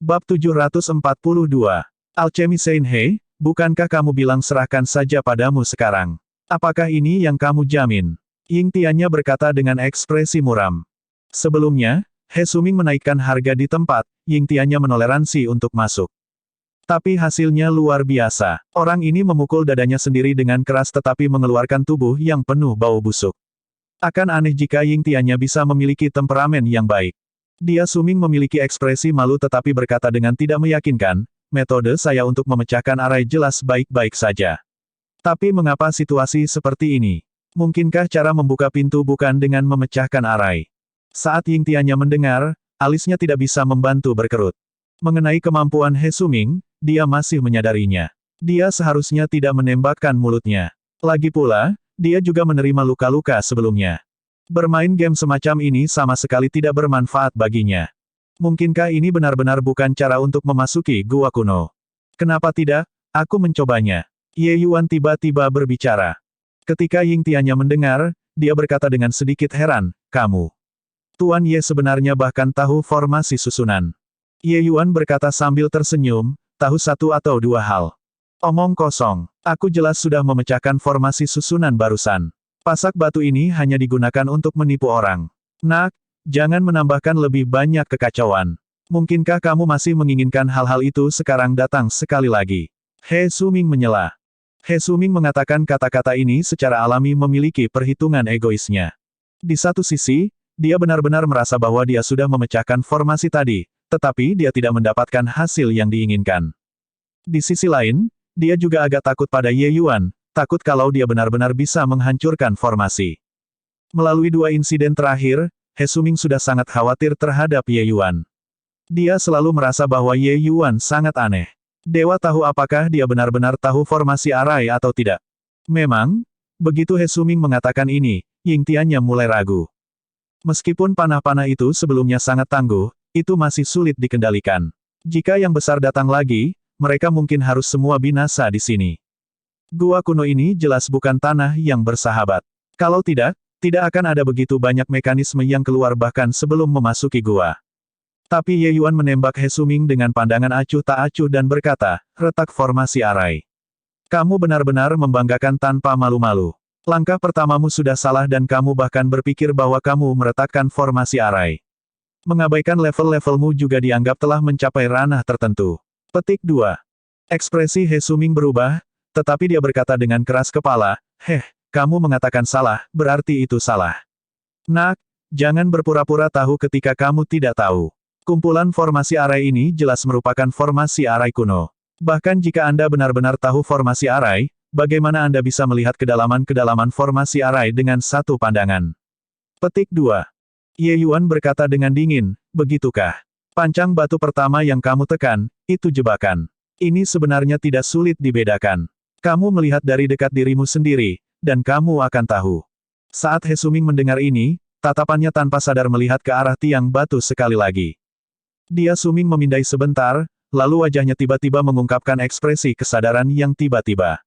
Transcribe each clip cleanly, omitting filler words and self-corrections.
Bab 742. Alchemy Saint He, bukankah kamu bilang serahkan saja padamu sekarang? Apakah ini yang kamu jamin? Ying Tiannya berkata dengan ekspresi muram. Sebelumnya, He Suming menaikkan harga di tempat, Ying Tiannya menoleransi untuk masuk. Tapi hasilnya luar biasa. Orang ini memukul dadanya sendiri dengan keras tetapi mengeluarkan tubuh yang penuh bau busuk. Akan aneh jika Ying Tiannya bisa memiliki temperamen yang baik. Dia Suming memiliki ekspresi malu tetapi berkata dengan tidak meyakinkan, metode saya untuk memecahkan arai jelas baik-baik saja. Tapi mengapa situasi seperti ini? Mungkinkah cara membuka pintu bukan dengan memecahkan arai? Saat Ying Tiannya mendengar, alisnya tidak bisa membantu berkerut. Mengenai kemampuan He Suming, dia masih menyadarinya. Dia seharusnya tidak menembakkan mulutnya. Lagi pula, dia juga menerima luka-luka sebelumnya. Bermain game semacam ini sama sekali tidak bermanfaat baginya. Mungkinkah ini benar-benar bukan cara untuk memasuki gua kuno? Kenapa tidak? Aku mencobanya. Ye Yuan tiba-tiba berbicara. Ketika Ying Tiannya mendengar, dia berkata dengan sedikit heran, kamu. Tuan Ye sebenarnya bahkan tahu formasi susunan. Ye Yuan berkata sambil tersenyum, tahu satu atau dua hal. Omong kosong. Aku jelas sudah memecahkan formasi susunan barusan. Pasak batu ini hanya digunakan untuk menipu orang. Nak, jangan menambahkan lebih banyak kekacauan. Mungkinkah kamu masih menginginkan hal-hal itu sekarang datang sekali lagi? He Suming menyela. He Suming mengatakan kata-kata ini secara alami memiliki perhitungan egoisnya. Di satu sisi, dia benar-benar merasa bahwa dia sudah memecahkan formasi tadi, tetapi dia tidak mendapatkan hasil yang diinginkan. Di sisi lain, dia juga agak takut pada Ye Yuan, takut kalau dia benar-benar bisa menghancurkan formasi. Melalui dua insiden terakhir, He Suming sudah sangat khawatir terhadap Ye Yuan. Dia selalu merasa bahwa Ye Yuan sangat aneh. Dewa tahu apakah dia benar-benar tahu formasi arai atau tidak. Memang, begitu He Suming mengatakan ini, Ying Tiannya mulai ragu. Meskipun panah-panah itu sebelumnya sangat tangguh, itu masih sulit dikendalikan. Jika yang besar datang lagi, mereka mungkin harus semua binasa di sini. Gua kuno ini jelas bukan tanah yang bersahabat. Kalau tidak, tidak akan ada begitu banyak mekanisme yang keluar bahkan sebelum memasuki gua. Tapi Ye Yuan menembak He Suming dengan pandangan acuh tak acuh dan berkata, retak formasi arai. Kamu benar-benar membanggakan tanpa malu-malu. Langkah pertamamu sudah salah dan kamu bahkan berpikir bahwa kamu meretakkan formasi arai. Mengabaikan level-levelmu juga dianggap telah mencapai ranah tertentu. Petik 2. Ekspresi He Suming berubah, tetapi dia berkata dengan keras kepala, kamu mengatakan salah, berarti itu salah. Nak, jangan berpura-pura tahu ketika kamu tidak tahu. Kumpulan formasi arai ini jelas merupakan formasi arai kuno. Bahkan jika Anda benar-benar tahu formasi arai, bagaimana Anda bisa melihat kedalaman-kedalaman formasi arai dengan satu pandangan? Petik 2. Ye Yuan berkata dengan dingin, begitukah? Pancang batu pertama yang kamu tekan, itu jebakan. Ini sebenarnya tidak sulit dibedakan. Kamu melihat dari dekat dirimu sendiri, dan kamu akan tahu. Saat He Suming mendengar ini, tatapannya tanpa sadar melihat ke arah tiang batu sekali lagi. Dia Suming memindai sebentar, lalu wajahnya tiba-tiba mengungkapkan ekspresi kesadaran yang tiba-tiba.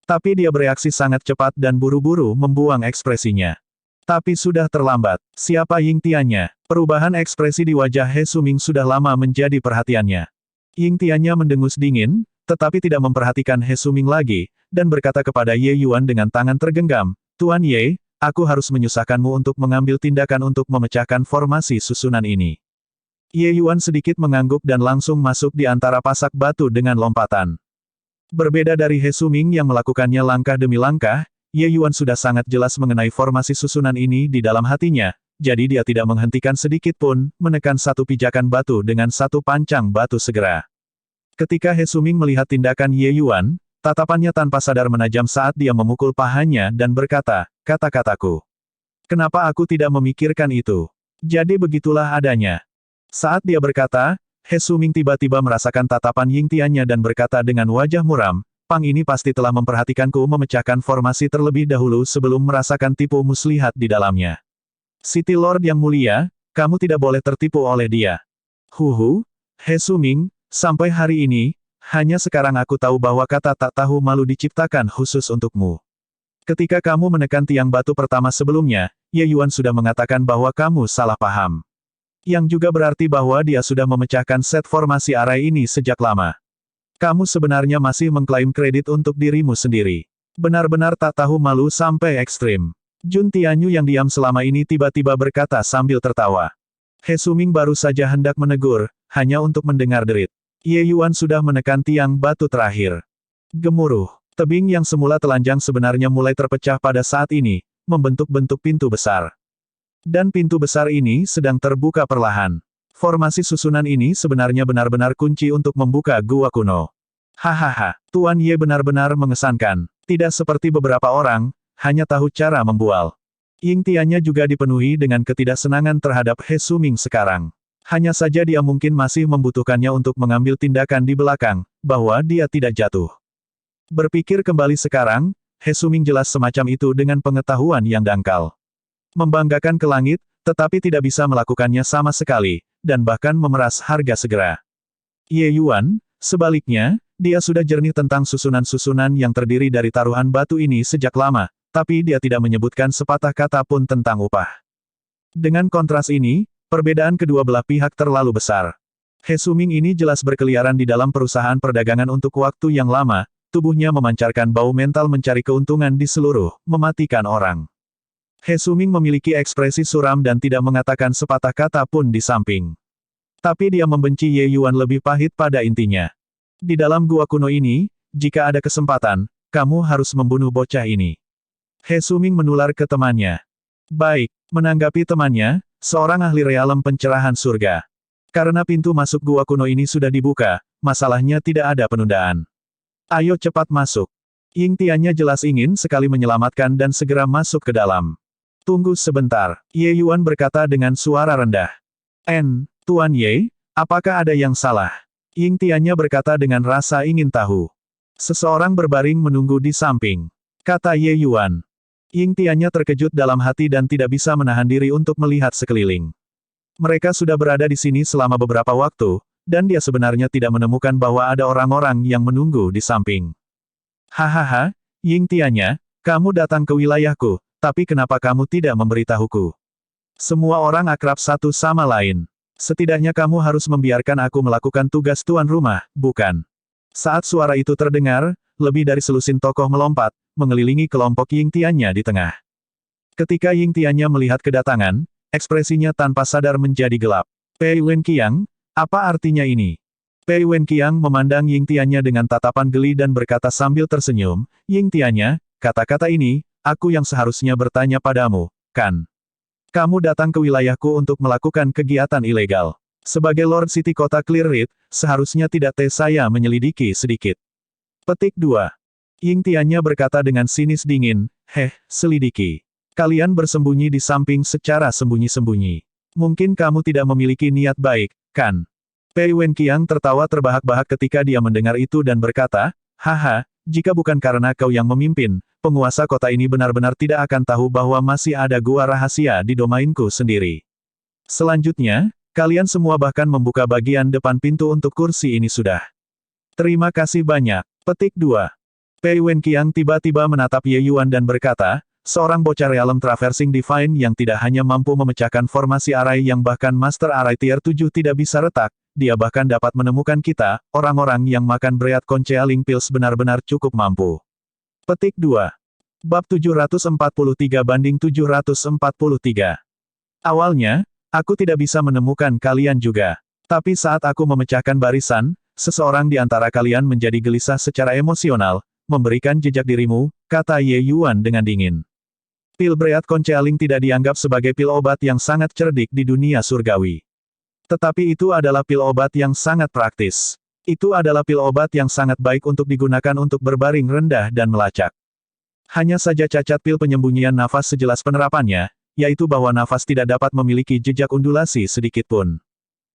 Tapi dia bereaksi sangat cepat dan buru-buru membuang ekspresinya. Tapi sudah terlambat. Siapa Ying Tiannya? Perubahan ekspresi di wajah He Suming sudah lama menjadi perhatiannya. Ying Tiannya mendengus dingin, tetapi tidak memperhatikan He Suming lagi, dan berkata kepada Ye Yuan dengan tangan tergenggam, Tuan Ye, aku harus menyusahkanmu untuk mengambil tindakan untuk memecahkan formasi susunan ini. Ye Yuan sedikit mengangguk dan langsung masuk di antara pasak batu dengan lompatan. Berbeda dari He Suming yang melakukannya langkah demi langkah, Ye Yuan sudah sangat jelas mengenai formasi susunan ini di dalam hatinya, jadi dia tidak menghentikan sedikit pun, menekan satu pijakan batu dengan satu pancang batu segera. Ketika He Suming melihat tindakan Ye Yuan, tatapannya tanpa sadar menajam saat dia memukul pahanya dan berkata, kata-kataku. Kenapa aku tidak memikirkan itu? Jadi begitulah adanya. Saat dia berkata, He Suming tiba-tiba merasakan tatapan Ying Tiannya dan berkata dengan wajah muram, Pang ini pasti telah memperhatikanku memecahkan formasi terlebih dahulu sebelum merasakan tipu muslihat di dalamnya. City Lord yang mulia, kamu tidak boleh tertipu oleh dia. He Suming, sampai hari ini, hanya sekarang aku tahu bahwa kata tak tahu malu diciptakan khusus untukmu. Ketika kamu menekan tiang batu pertama sebelumnya, Ye Yuan sudah mengatakan bahwa kamu salah paham. Yang juga berarti bahwa dia sudah memecahkan set formasi arai ini sejak lama. Kamu sebenarnya masih mengklaim kredit untuk dirimu sendiri. Benar-benar tak tahu malu sampai ekstrim. Jun Tianyu yang diam selama ini tiba-tiba berkata sambil tertawa. He Suming baru saja hendak menegur, hanya untuk mendengar derit. Ye Yuan sudah menekan tiang batu terakhir. Gemuruh. Tebing yang semula telanjang sebenarnya mulai terpecah pada saat ini, membentuk-bentuk pintu besar. Dan pintu besar ini sedang terbuka perlahan. Formasi susunan ini sebenarnya benar-benar kunci untuk membuka gua kuno. Hahaha, Tuan Ye benar-benar mengesankan. Tidak seperti beberapa orang, hanya tahu cara membual. Ying Tiannya juga dipenuhi dengan ketidaksenangan terhadap He Suming sekarang. Hanya saja dia mungkin masih membutuhkannya untuk mengambil tindakan di belakang, bahwa dia tidak jatuh. Berpikir kembali sekarang, He Suming jelas semacam itu dengan pengetahuan yang dangkal. Membanggakan ke langit, tetapi tidak bisa melakukannya sama sekali, dan bahkan memeras harga segera. Ye Yuan, sebaliknya, dia sudah jernih tentang susunan-susunan yang terdiri dari taruhan batu ini sejak lama, tapi dia tidak menyebutkan sepatah kata pun tentang upah. Dengan kontras ini, perbedaan kedua belah pihak terlalu besar. He Suming ini jelas berkeliaran di dalam perusahaan perdagangan untuk waktu yang lama, tubuhnya memancarkan bau mental mencari keuntungan di seluruh, mematikan orang. He Suming memiliki ekspresi suram dan tidak mengatakan sepatah kata pun di samping. Tapi dia membenci Ye Yuan lebih pahit pada intinya. Di dalam gua kuno ini, jika ada kesempatan, kamu harus membunuh bocah ini. He Suming menular ke temannya. Baik, menanggapi temannya, seorang ahli realem pencerahan surga. Karena pintu masuk gua kuno ini sudah dibuka, masalahnya tidak ada penundaan. Ayo cepat masuk. Ying Tiannya jelas ingin sekali menyelamatkan dan segera masuk ke dalam. Tunggu sebentar, Ye Yuan berkata dengan suara rendah. Tuan Ye, apakah ada yang salah? Ying Tiannya berkata dengan rasa ingin tahu. Seseorang berbaring menunggu di samping. Kata Ye Yuan. Ying Tiannya terkejut dalam hati dan tidak bisa menahan diri untuk melihat sekeliling. Mereka sudah berada di sini selama beberapa waktu, dan dia sebenarnya tidak menemukan bahwa ada orang-orang yang menunggu di samping. Hahaha, Ying Tiannya, kamu datang ke wilayahku. Tapi kenapa kamu tidak memberitahuku? Semua orang akrab satu sama lain. Setidaknya kamu harus membiarkan aku melakukan tugas tuan rumah, bukan? Saat suara itu terdengar, lebih dari selusin tokoh melompat, mengelilingi kelompok Ying Tiannya di tengah. Ketika Ying Tiannya melihat kedatangan, ekspresinya tanpa sadar menjadi gelap. Pei Wenqiang, apa artinya ini? Pei Wenqiang memandang Ying Tiannya dengan tatapan geli dan berkata sambil tersenyum, Ying Tiannya, kata-kata ini, aku yang seharusnya bertanya padamu, kan? Kamu datang ke wilayahku untuk melakukan kegiatan ilegal. Sebagai Lord City Kota Clearreed, seharusnya tidak saya menyelidiki sedikit. Petik 2. Ying Tiannya berkata dengan sinis dingin, selidiki. Kalian bersembunyi di samping secara sembunyi-sembunyi. Mungkin kamu tidak memiliki niat baik, kan? Pei Wenqiang tertawa terbahak-bahak ketika dia mendengar itu dan berkata, haha, jika bukan karena kau yang memimpin, penguasa kota ini benar-benar tidak akan tahu bahwa masih ada gua rahasia di domainku sendiri. Selanjutnya, kalian semua bahkan membuka bagian depan pintu untuk kursi ini sudah. Terima kasih banyak. Petik 2. Pei Wenqiang tiba-tiba menatap Ye Yuan dan berkata, seorang bocah realem traversing divine yang tidak hanya mampu memecahkan formasi arai yang bahkan master arai tier 7 tidak bisa retak, dia bahkan dapat menemukan kita, orang-orang yang makan berat concealing pills benar-benar cukup mampu. Petik 2. Bab 743-743. Awalnya, aku tidak bisa menemukan kalian juga. Tapi saat aku memecahkan barisan, seseorang di antara kalian menjadi gelisah secara emosional, memberikan jejak dirimu, kata Ye Yuan dengan dingin. Pil berat concealing tidak dianggap sebagai pil obat yang sangat cerdik di dunia surgawi. Tetapi itu adalah pil obat yang sangat praktis. Itu adalah pil obat yang sangat baik untuk digunakan untuk berbaring rendah dan melacak. Hanya saja cacat pil penyembunyian nafas sejelas penerapannya, yaitu bahwa nafas tidak dapat memiliki jejak undulasi sedikit pun.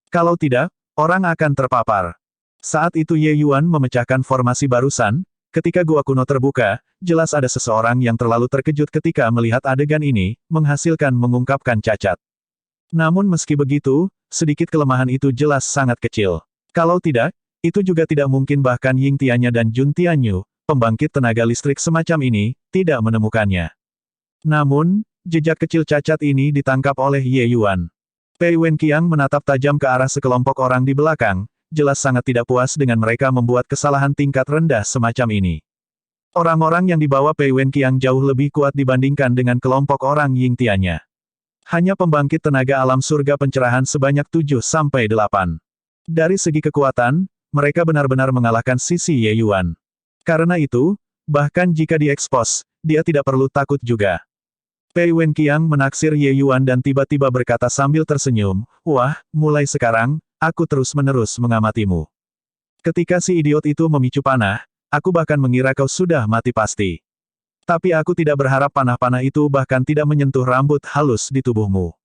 Kalau tidak, orang akan terpapar. Saat itu Ye Yuan memecahkan formasi barusan, ketika gua kuno terbuka, jelas ada seseorang yang terlalu terkejut ketika melihat adegan ini, menghasilkan mengungkapkan cacat. Namun meski begitu, sedikit kelemahan itu jelas sangat kecil. Kalau tidak, itu juga tidak mungkin bahkan Ying Tiannya dan Jun Tianyu, pembangkit tenaga listrik semacam ini, tidak menemukannya. Namun, jejak kecil cacat ini ditangkap oleh Ye Yuan. Pei Wenqiang menatap tajam ke arah sekelompok orang di belakang, jelas sangat tidak puas dengan mereka membuat kesalahan tingkat rendah semacam ini. Orang-orang yang dibawa Pei Wenqiang jauh lebih kuat dibandingkan dengan kelompok orang Ying Tianya. Hanya pembangkit tenaga alam surga pencerahan sebanyak 7-8. Dari segi kekuatan, mereka benar-benar mengalahkan sisi Ye Yuan. Karena itu, bahkan jika diekspos, dia tidak perlu takut juga. Pei Wenqiang menaksir Ye Yuan dan tiba-tiba berkata sambil tersenyum, "Wah, mulai sekarang, aku terus-menerus mengamatimu. Ketika si idiot itu memicu panah, aku bahkan mengira kau sudah mati pasti. Tapi aku tidak berharap panah-panah itu bahkan tidak menyentuh rambut halus di tubuhmu.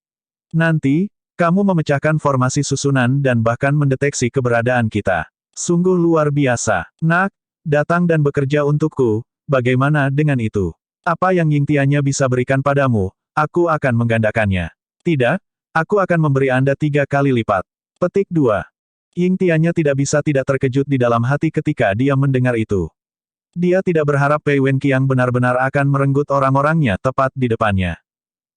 Nanti, kamu memecahkan formasi susunan dan bahkan mendeteksi keberadaan kita. Sungguh luar biasa. Nak, datang dan bekerja untukku, bagaimana dengan itu? Apa yang Ying Tianya bisa berikan padamu, aku akan menggandakannya. Tidak, aku akan memberi Anda 3 kali lipat." Petik 2. Ying Tianya tidak bisa tidak terkejut di dalam hati ketika dia mendengar itu. Dia tidak berharap Pei Wenqiang benar-benar akan merenggut orang-orangnya tepat di depannya.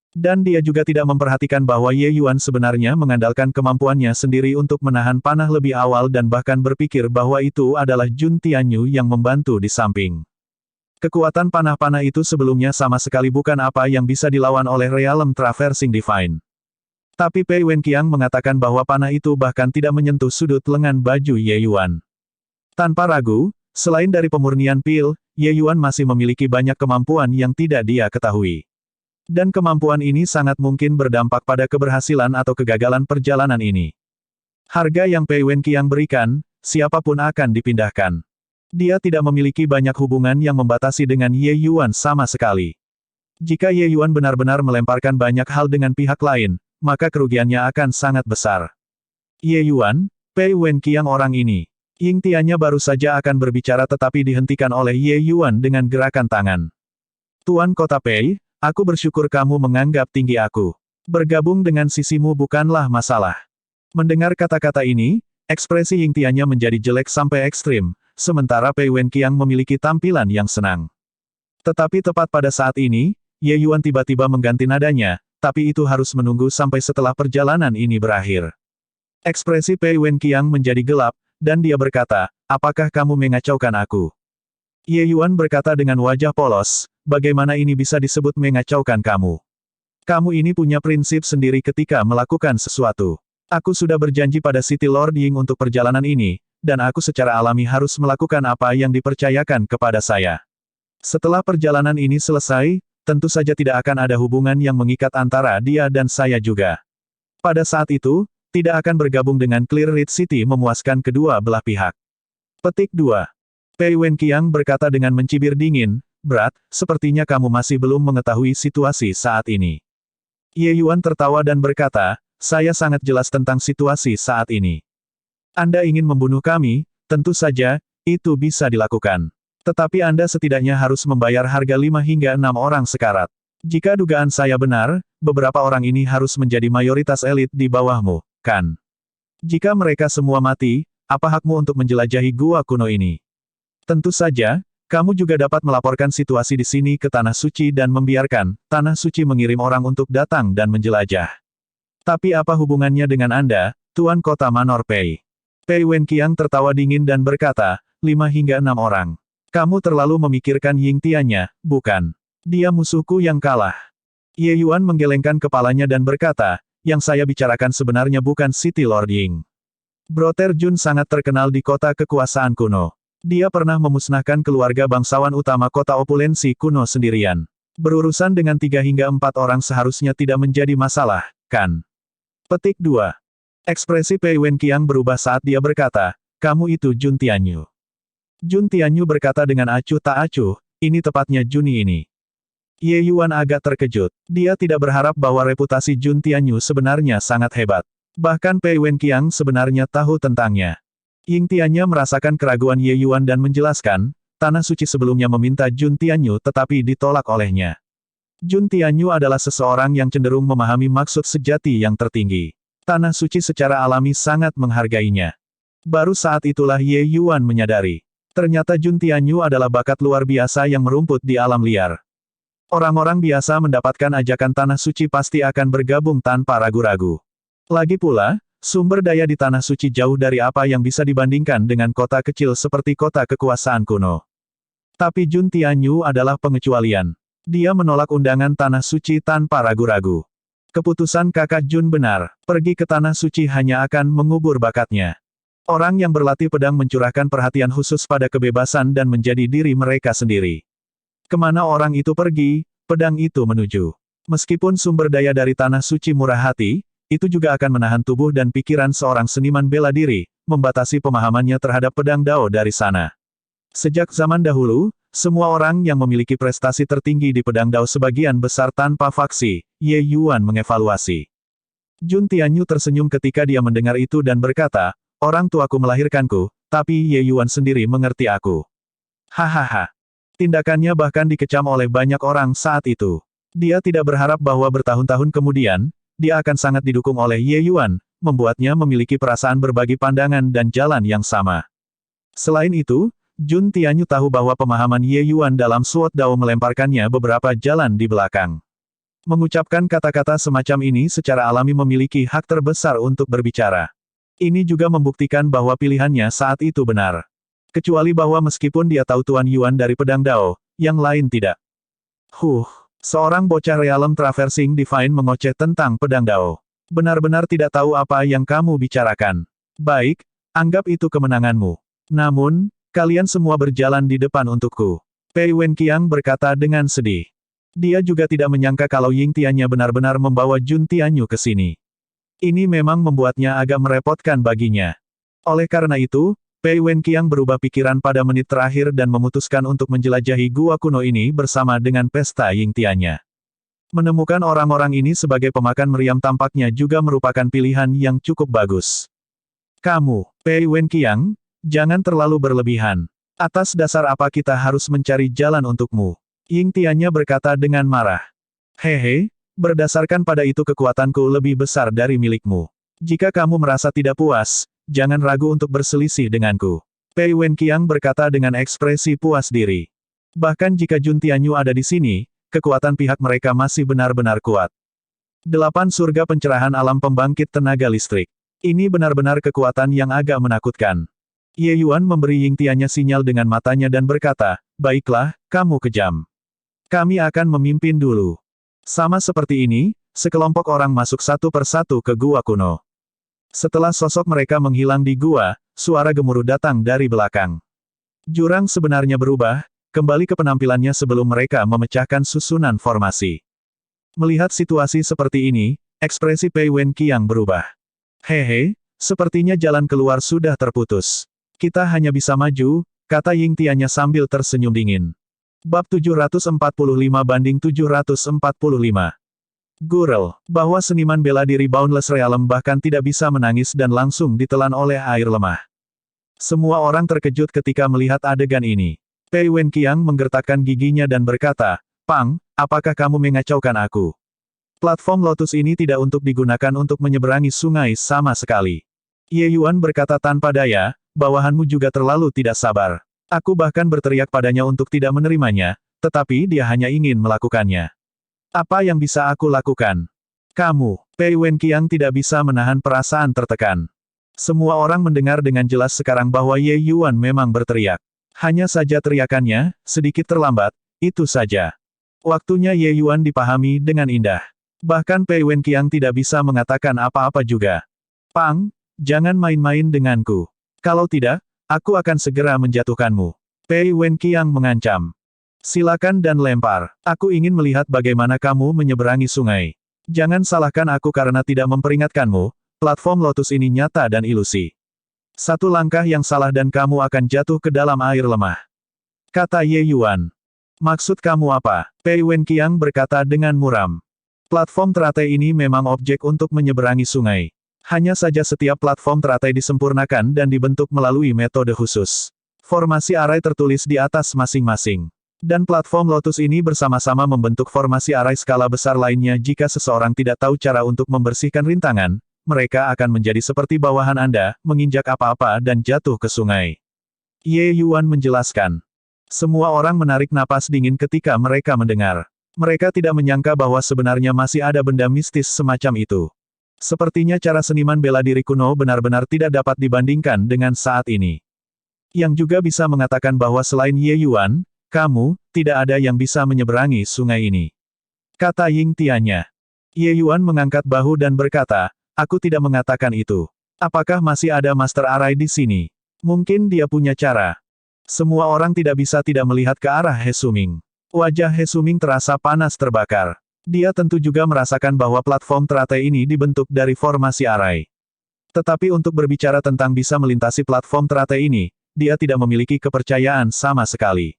Dan dia juga tidak memperhatikan bahwa Ye Yuan sebenarnya mengandalkan kemampuannya sendiri untuk menahan panah lebih awal dan bahkan berpikir bahwa itu adalah Jun Tianyu yang membantu di samping. Kekuatan panah-panah itu sebelumnya sama sekali bukan apa yang bisa dilawan oleh Realm Traversing Divine. Tapi Pei Wenqiang mengatakan bahwa panah itu bahkan tidak menyentuh sudut lengan baju Ye Yuan. Tanpa ragu, selain dari pemurnian pil, Ye Yuan masih memiliki banyak kemampuan yang tidak dia ketahui. Dan kemampuan ini sangat mungkin berdampak pada keberhasilan atau kegagalan perjalanan ini. Harga yang Pei Wenqiang berikan, siapapun akan dipindahkan. Dia tidak memiliki banyak hubungan yang membatasi dengan Ye Yuan sama sekali. Jika Ye Yuan benar-benar melemparkan banyak hal dengan pihak lain, maka kerugiannya akan sangat besar. Ye Yuan, Pei Wenqiang orang ini. Ying Tianya baru saja akan berbicara tetapi dihentikan oleh Ye Yuan dengan gerakan tangan. "Tuan Kota Pei, aku bersyukur kamu menganggap tinggi aku. Bergabung dengan sisimu bukanlah masalah." Mendengar kata-kata ini, ekspresi Ying Tianya menjadi jelek sampai ekstrim. Sementara Pei Wenqiang memiliki tampilan yang senang. Tetapi tepat pada saat ini, Ye Yuan tiba-tiba mengganti nadanya, tapi itu harus menunggu sampai setelah perjalanan ini berakhir. Ekspresi Pei Wenqiang menjadi gelap, dan dia berkata, "Apakah kamu mengacaukan aku?" Ye Yuan berkata dengan wajah polos, "Bagaimana ini bisa disebut mengacaukan kamu? Kamu ini punya prinsip sendiri ketika melakukan sesuatu. Aku sudah berjanji pada City Lord Ying untuk perjalanan ini, dan aku secara alami harus melakukan apa yang dipercayakan kepada saya. Setelah perjalanan ini selesai, tentu saja tidak akan ada hubungan yang mengikat antara dia dan saya juga. Pada saat itu, tidak akan bergabung dengan Clear Ridge City memuaskan kedua belah pihak." Petik 2. Pei Wenqiang berkata dengan mencibir dingin, "Berat, sepertinya kamu masih belum mengetahui situasi saat ini." Ye Yuan tertawa dan berkata, "Saya sangat jelas tentang situasi saat ini. Anda ingin membunuh kami, tentu saja, itu bisa dilakukan. Tetapi Anda setidaknya harus membayar harga 5 hingga 6 orang sekarat. Jika dugaan saya benar, beberapa orang ini harus menjadi mayoritas elit di bawahmu, kan? Jika mereka semua mati, apa hakmu untuk menjelajahi gua kuno ini? Tentu saja, kamu juga dapat melaporkan situasi di sini ke Tanah Suci dan membiarkan Tanah Suci mengirim orang untuk datang dan menjelajah. Tapi apa hubungannya dengan Anda, Tuan Kota Manor Pei?" Pei Wenqiang tertawa dingin dan berkata, 5 hingga 6 orang. "Kamu terlalu memikirkan Ying Tianya, bukan? Dia musuhku yang kalah." Ye Yuan menggelengkan kepalanya dan berkata, "Yang saya bicarakan sebenarnya bukan City Lord Ying. Brother Jun sangat terkenal di kota kekuasaan kuno. Dia pernah memusnahkan keluarga bangsawan utama kota opulensi kuno sendirian. Berurusan dengan 3 hingga 4 orang seharusnya tidak menjadi masalah, kan?" Petik 2. Ekspresi Pei Wenqiang berubah saat dia berkata, "Kamu itu Jun Tianyu." Jun Tianyu berkata dengan acuh tak acuh, "Ini tepatnya Juni ini." Ye Yuan agak terkejut. Dia tidak berharap bahwa reputasi Jun Tianyu sebenarnya sangat hebat. Bahkan Pei Wenqiang sebenarnya tahu tentangnya. Ying Tianya merasakan keraguan Ye Yuan dan menjelaskan, Tanah Suci sebelumnya meminta Jun Tianyu tetapi ditolak olehnya. Jun Tianyu adalah seseorang yang cenderung memahami maksud sejati yang tertinggi. Tanah Suci secara alami sangat menghargainya. Baru saat itulah Ye Yuan menyadari. Ternyata Jun Tianyu adalah bakat luar biasa yang merumput di alam liar. Orang-orang biasa mendapatkan ajakan Tanah Suci pasti akan bergabung tanpa ragu-ragu. Lagi pula, sumber daya di Tanah Suci jauh dari apa yang bisa dibandingkan dengan kota kecil seperti kota kekuasaan kuno. Tapi Jun Tianyu adalah pengecualian. Dia menolak undangan Tanah Suci tanpa ragu-ragu. Keputusan kakak Jun benar, pergi ke Tanah Suci hanya akan mengubur bakatnya. Orang yang berlatih pedang mencurahkan perhatian khusus pada kebebasan dan menjadi diri mereka sendiri. Kemana orang itu pergi, pedang itu menuju. Meskipun sumber daya dari Tanah Suci murah hati, itu juga akan menahan tubuh dan pikiran seorang seniman bela diri, membatasi pemahamannya terhadap pedang Dao dari sana. Sejak zaman dahulu, semua orang yang memiliki prestasi tertinggi di pedang Dao sebagian besar tanpa faksi, Ye Yuan mengevaluasi. Jun Tianyu tersenyum ketika dia mendengar itu dan berkata, orang tuaku melahirkanku, tapi Ye Yuan sendiri mengerti aku. Hahaha. Tindakannya bahkan dikecam oleh banyak orang saat itu. Dia tidak berharap bahwa bertahun-tahun kemudian, dia akan sangat didukung oleh Ye Yuan, membuatnya memiliki perasaan berbagi pandangan dan jalan yang sama. Selain itu, Jun Tianyu tahu bahwa pemahaman Ye Yuan dalam Sword Dao melemparkannya beberapa jalan di belakang. Mengucapkan kata-kata semacam ini secara alami memiliki hak terbesar untuk berbicara. Ini juga membuktikan bahwa pilihannya saat itu benar. Kecuali bahwa meskipun dia tahu Tuan Yuan dari pedang Dao, yang lain tidak. Seorang bocah realem traversing divine mengoceh tentang pedang Dao. Benar-benar tidak tahu apa yang kamu bicarakan. Baik, anggap itu kemenanganmu. Namun, kalian semua berjalan di depan untukku. Pei Wenqiang berkata dengan sedih. Dia juga tidak menyangka kalau Ying Tiannya benar-benar membawa Jun Tianyu ke sini. Ini memang membuatnya agak merepotkan baginya. Oleh karena itu, Pei Wenqiang berubah pikiran pada menit terakhir dan memutuskan untuk menjelajahi gua kuno ini bersama dengan pesta Ying Tiannya. Menemukan orang-orang ini sebagai pemakan meriam tampaknya juga merupakan pilihan yang cukup bagus. Kamu, Pei Wenqiang, jangan terlalu berlebihan. Atas dasar apa kita harus mencari jalan untukmu? Ying Tiannya berkata dengan marah. Hehe, berdasarkan pada itu kekuatanku lebih besar dari milikmu. Jika kamu merasa tidak puas, jangan ragu untuk berselisih denganku. Pei Wenqiang berkata dengan ekspresi puas diri. Bahkan jika Jun Tianyu ada di sini, kekuatan pihak mereka masih benar-benar kuat. 8 surga pencerahan alam pembangkit tenaga listrik. Ini benar-benar kekuatan yang agak menakutkan. Ye Yuan memberi Ying Tiannya sinyal dengan matanya dan berkata, baiklah, kamu kejam. Kami akan memimpin dulu. Sama seperti ini, sekelompok orang masuk satu persatu ke gua kuno. Setelah sosok mereka menghilang di gua, suara gemuruh datang dari belakang. Jurang sebenarnya berubah, kembali ke penampilannya sebelum mereka memecahkan susunan formasi. Melihat situasi seperti ini, ekspresi Pei Wenqiang berubah. Hehe, sepertinya jalan keluar sudah terputus. Kita hanya bisa maju, kata Ying Tiannya sambil tersenyum dingin. Bab 745-745. Gurel, bahwa seniman bela diri Boundless Realm bahkan tidak bisa menangis dan langsung ditelan oleh air lemah. Semua orang terkejut ketika melihat adegan ini. Pei Wenqiang menggertakkan giginya dan berkata, Pang, apakah kamu mengacaukan aku? Platform Lotus ini tidak untuk digunakan untuk menyeberangi sungai sama sekali. Ye Yuan berkata tanpa daya, bawahanmu juga terlalu tidak sabar. Aku bahkan berteriak padanya untuk tidak menerimanya, tetapi dia hanya ingin melakukannya. Apa yang bisa aku lakukan? Kamu, Pei Wenqiang tidak bisa menahan perasaan tertekan. Semua orang mendengar dengan jelas sekarang bahwa Ye Yuan memang berteriak. Hanya saja teriakannya, sedikit terlambat, itu saja. Waktunya Ye Yuan dipahami dengan indah. Bahkan Pei Wenqiang tidak bisa mengatakan apa-apa juga. Pang, jangan main-main denganku. Kalau tidak, aku akan segera menjatuhkanmu. Pei Wenqiang mengancam. Silakan dan lempar. Aku ingin melihat bagaimana kamu menyeberangi sungai. Jangan salahkan aku karena tidak memperingatkanmu, platform Lotus ini nyata dan ilusi. Satu langkah yang salah dan kamu akan jatuh ke dalam air lemah. Kata Ye Yuan. Maksud kamu apa? Pei Wenqiang berkata dengan muram. Platform teratai ini memang objek untuk menyeberangi sungai. Hanya saja setiap platform teratai disempurnakan dan dibentuk melalui metode khusus. Formasi arai tertulis di atas masing-masing. Dan platform Lotus ini bersama-sama membentuk formasi arai skala besar lainnya. Jika seseorang tidak tahu cara untuk membersihkan rintangan, mereka akan menjadi seperti bawahan Anda, menginjak apa-apa dan jatuh ke sungai. Ye Yuan menjelaskan. Semua orang menarik napas dingin ketika mereka mendengar. Mereka tidak menyangka bahwa sebenarnya masih ada benda mistis semacam itu. Sepertinya cara seniman bela diri kuno benar-benar tidak dapat dibandingkan dengan saat ini. Yang juga bisa mengatakan bahwa selain Ye Yuan, kamu, tidak ada yang bisa menyeberangi sungai ini. Kata Ying Tianya. Ye Yuan mengangkat bahu dan berkata, aku tidak mengatakan itu. Apakah masih ada Master Arai di sini? Mungkin dia punya cara. Semua orang tidak bisa tidak melihat ke arah He Suming. Wajah He Suming terasa panas terbakar. Dia tentu juga merasakan bahwa platform teratai ini dibentuk dari formasi arai. Tetapi untuk berbicara tentang bisa melintasi platform teratai ini, dia tidak memiliki kepercayaan sama sekali.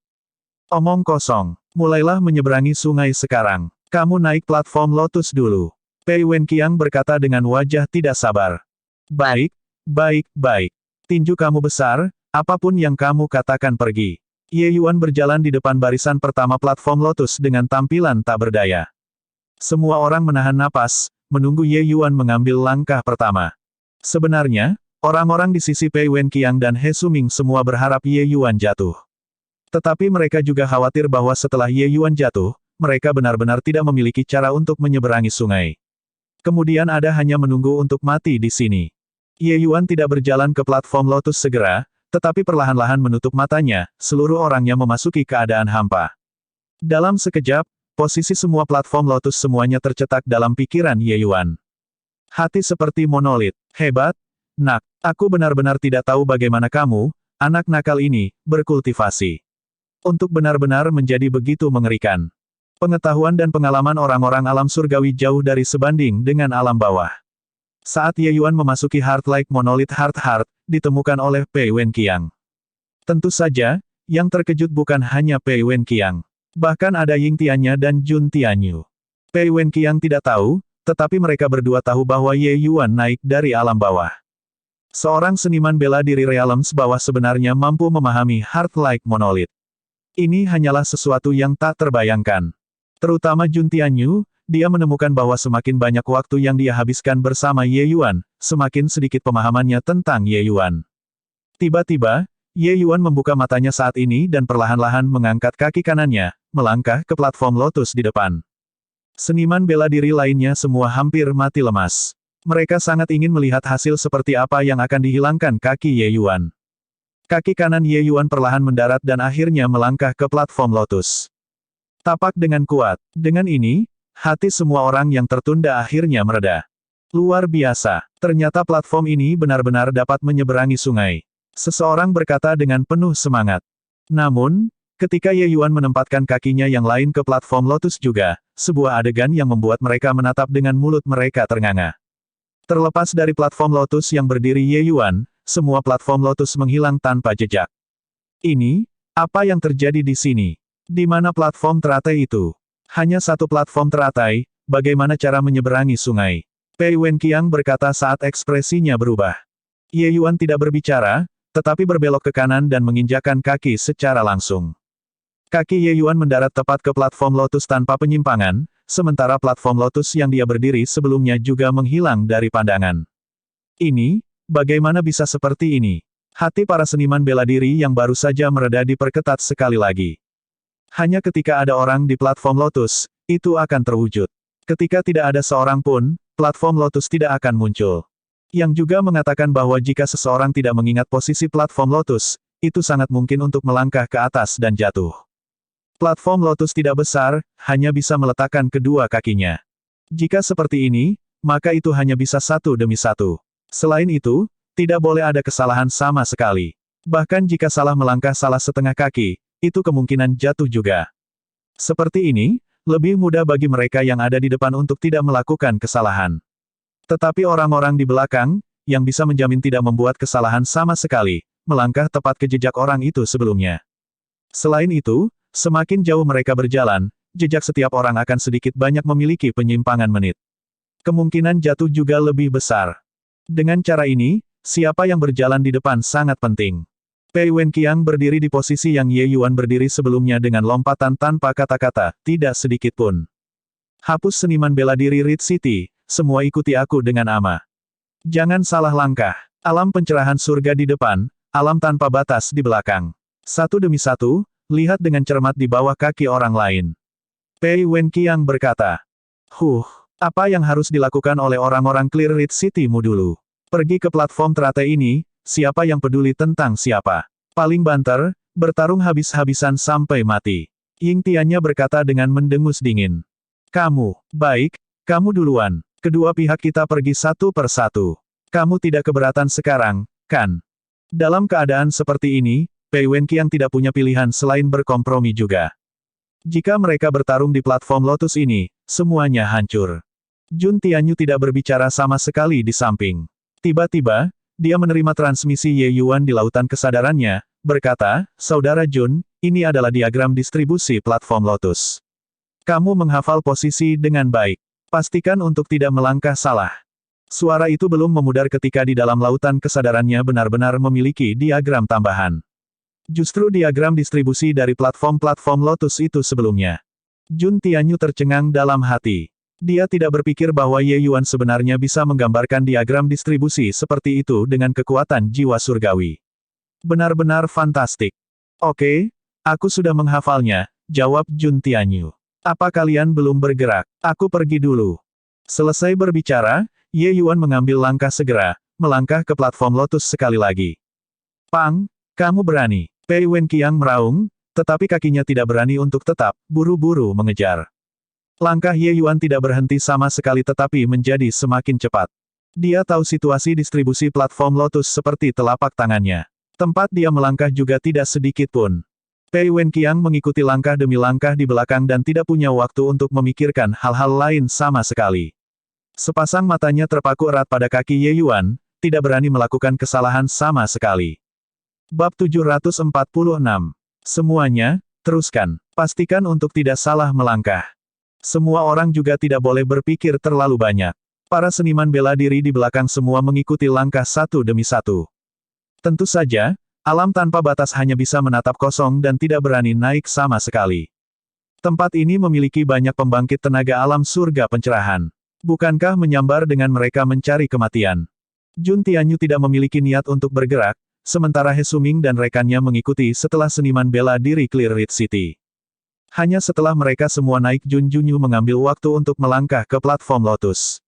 Omong kosong. Mulailah menyeberangi sungai sekarang. Kamu naik platform Lotus dulu. Pei Wenqiang berkata dengan wajah tidak sabar. Baik, baik, baik. Tinju kamu besar, apapun yang kamu katakan pergi. Ye Yuan berjalan di depan barisan pertama platform Lotus dengan tampilan tak berdaya. Semua orang menahan napas, menunggu Ye Yuan mengambil langkah pertama. Sebenarnya, orang-orang di sisi Pei Wenqiang dan He Suming semua berharap Ye Yuan jatuh. Tetapi mereka juga khawatir bahwa setelah Ye Yuan jatuh, mereka benar-benar tidak memiliki cara untuk menyeberangi sungai. Kemudian ada hanya menunggu untuk mati di sini. Ye Yuan tidak berjalan ke platform Lotus segera, tetapi perlahan-lahan menutup matanya, seluruh orangnya memasuki keadaan hampa. Dalam sekejap, posisi semua platform Lotus semuanya tercetak dalam pikiran Ye Yuan. Hati seperti monolit. Hebat, nak. Aku benar-benar tidak tahu bagaimana kamu, anak nakal ini, berkultivasi. Untuk benar-benar menjadi begitu mengerikan. Pengetahuan dan pengalaman orang-orang alam surgawi jauh dari sebanding dengan alam bawah. Saat Ye Yuan memasuki Heart Like Monolith Heart, ditemukan oleh Pei Wenqiang. Tentu saja, yang terkejut bukan hanya Pei Wenqiang. Bahkan ada Ying Tianya dan Jun Tianyu. Pei Wenqiang tidak tahu, tetapi mereka berdua tahu bahwa Ye Yuan naik dari alam bawah. Seorang seniman bela diri realms bawah sebenarnya mampu memahami Heart Like Monolith. Ini hanyalah sesuatu yang tak terbayangkan. Terutama Jun Tianyu, dia menemukan bahwa semakin banyak waktu yang dia habiskan bersama Ye Yuan, semakin sedikit pemahamannya tentang Ye Yuan. Tiba-tiba, Ye Yuan membuka matanya saat ini dan perlahan-lahan mengangkat kaki kanannya, melangkah ke platform Lotus di depan. Seniman bela diri lainnya semua hampir mati lemas. Mereka sangat ingin melihat hasil seperti apa yang akan dihilangkan kaki Ye Yuan. Kaki kanan Ye Yuan perlahan mendarat dan akhirnya melangkah ke platform Lotus. Tapak dengan kuat. Dengan ini, hati semua orang yang tertunda akhirnya mereda. Luar biasa. Ternyata platform ini benar-benar dapat menyeberangi sungai. Seseorang berkata dengan penuh semangat. Namun, ketika Ye Yuan menempatkan kakinya yang lain ke platform Lotus juga, sebuah adegan yang membuat mereka menatap dengan mulut mereka ternganga. Terlepas dari platform Lotus yang berdiri Ye Yuan, semua platform Lotus menghilang tanpa jejak. Ini, apa yang terjadi di sini? Di mana platform teratai itu? Hanya satu platform teratai, bagaimana cara menyeberangi sungai? Pei Wenqiang berkata saat ekspresinya berubah. Ye Yuan tidak berbicara, tetapi berbelok ke kanan dan menginjakkan kaki secara langsung. Kaki Ye Yuan mendarat tepat ke platform Lotus tanpa penyimpangan, sementara platform Lotus yang dia berdiri sebelumnya juga menghilang dari pandangan. Ini, bagaimana bisa seperti ini? Hati para seniman bela diri yang baru saja mereda diperketat sekali lagi. Hanya ketika ada orang di platform Lotus, itu akan terwujud. Ketika tidak ada seorang pun, platform Lotus tidak akan muncul. Yang juga mengatakan bahwa jika seseorang tidak mengingat posisi platform Lotus, itu sangat mungkin untuk melangkah ke atas dan jatuh. Platform Lotus tidak besar, hanya bisa meletakkan kedua kakinya. Jika seperti ini, maka itu hanya bisa satu demi satu. Selain itu, tidak boleh ada kesalahan sama sekali. Bahkan jika salah melangkah salah setengah kaki, itu kemungkinan jatuh juga. Seperti ini, lebih mudah bagi mereka yang ada di depan untuk tidak melakukan kesalahan. Tetapi orang-orang di belakang, yang bisa menjamin tidak membuat kesalahan sama sekali, melangkah tepat ke jejak orang itu sebelumnya. Selain itu, semakin jauh mereka berjalan, jejak setiap orang akan sedikit banyak memiliki penyimpangan menit. Kemungkinan jatuh juga lebih besar. Dengan cara ini, siapa yang berjalan di depan sangat penting. Pei Wenqiang berdiri di posisi yang Ye Yuan berdiri sebelumnya dengan lompatan tanpa kata-kata, tidak sedikit pun. Hapus seniman bela diri Red City, semua ikuti aku dengan ama. Jangan salah langkah. Alam pencerahan surga di depan, alam tanpa batas di belakang. Satu demi satu, lihat dengan cermat di bawah kaki orang lain. Pei Wenqiang berkata. Apa yang harus dilakukan oleh orang-orang Clear Ridge City-mu dulu? Pergi ke platform teratai ini, siapa yang peduli tentang siapa? Paling banter, bertarung habis-habisan sampai mati. Ying Tiannya berkata dengan mendengus dingin. Kamu, baik, kamu duluan. Kedua pihak kita pergi satu per satu. Kamu tidak keberatan sekarang, kan? Dalam keadaan seperti ini, Pei Wenqiang tidak punya pilihan selain berkompromi juga. Jika mereka bertarung di platform Lotus ini, semuanya hancur. Jun Tianyu tidak berbicara sama sekali di samping. Tiba-tiba, dia menerima transmisi Ye Yuan di lautan kesadarannya, berkata, Saudara Jun, ini adalah diagram distribusi platform Lotus. Kamu menghafal posisi dengan baik. Pastikan untuk tidak melangkah salah. Suara itu belum memudar ketika di dalam lautan kesadarannya benar-benar memiliki diagram tambahan. Justru diagram distribusi dari platform-platform Lotus itu sebelumnya. Jun Tianyu tercengang dalam hati. Dia tidak berpikir bahwa Ye Yuan sebenarnya bisa menggambarkan diagram distribusi seperti itu dengan kekuatan jiwa surgawi. Benar-benar fantastik. Oke, aku sudah menghafalnya, jawab Jun Tianyu. Apa kalian belum bergerak? Aku pergi dulu. Selesai berbicara, Ye Yuan mengambil langkah segera, melangkah ke platform Lotus sekali lagi. Pang, kamu berani. Pei Wenqiang meraung, tetapi kakinya tidak berani untuk tetap, buru-buru mengejar. Langkah Ye Yuan tidak berhenti sama sekali tetapi menjadi semakin cepat. Dia tahu situasi distribusi platform Lotus seperti telapak tangannya. Tempat dia melangkah juga tidak sedikit pun. Pei Wenqiang mengikuti langkah demi langkah di belakang dan tidak punya waktu untuk memikirkan hal-hal lain sama sekali. Sepasang matanya terpaku erat pada kaki Ye Yuan, tidak berani melakukan kesalahan sama sekali. Bab 746. Semuanya, teruskan. Pastikan untuk tidak salah melangkah. Semua orang juga tidak boleh berpikir terlalu banyak. Para seniman bela diri di belakang semua mengikuti langkah satu demi satu. Tentu saja, alam tanpa batas hanya bisa menatap kosong dan tidak berani naik sama sekali. Tempat ini memiliki banyak pembangkit tenaga alam surga pencerahan. Bukankah menyambar dengan mereka mencari kematian? Jun Tianyu tidak memiliki niat untuk bergerak, sementara He Suming dan rekannya mengikuti setelah seniman bela diri Clear Ridge City. Hanya setelah mereka semua naik Jun Junyu mengambil waktu untuk melangkah ke platform Lotus.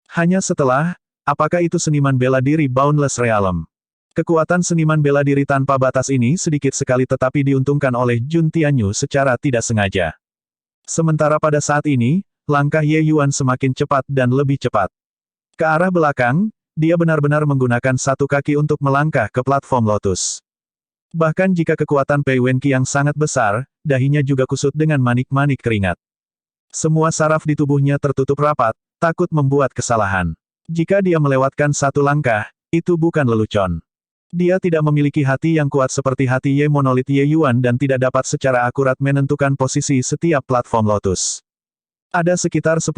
Hanya setelah, apakah itu seniman bela diri Boundless Realm? Kekuatan seniman bela diri tanpa batas ini sedikit sekali tetapi diuntungkan oleh Jun Tianyu secara tidak sengaja. Sementara pada saat ini, langkah Ye Yuan semakin cepat dan lebih cepat. Ke arah belakang, dia benar-benar menggunakan satu kaki untuk melangkah ke platform Lotus. Bahkan jika kekuatan Pei Wenqiang sangat besar, dahinya juga kusut dengan manik-manik keringat. Semua saraf di tubuhnya tertutup rapat, takut membuat kesalahan. Jika dia melewatkan satu langkah, itu bukan lelucon. Dia tidak memiliki hati yang kuat seperti hati Ye Monolit Ye Yuan dan tidak dapat secara akurat menentukan posisi setiap platform Lotus. Ada sekitar 10.000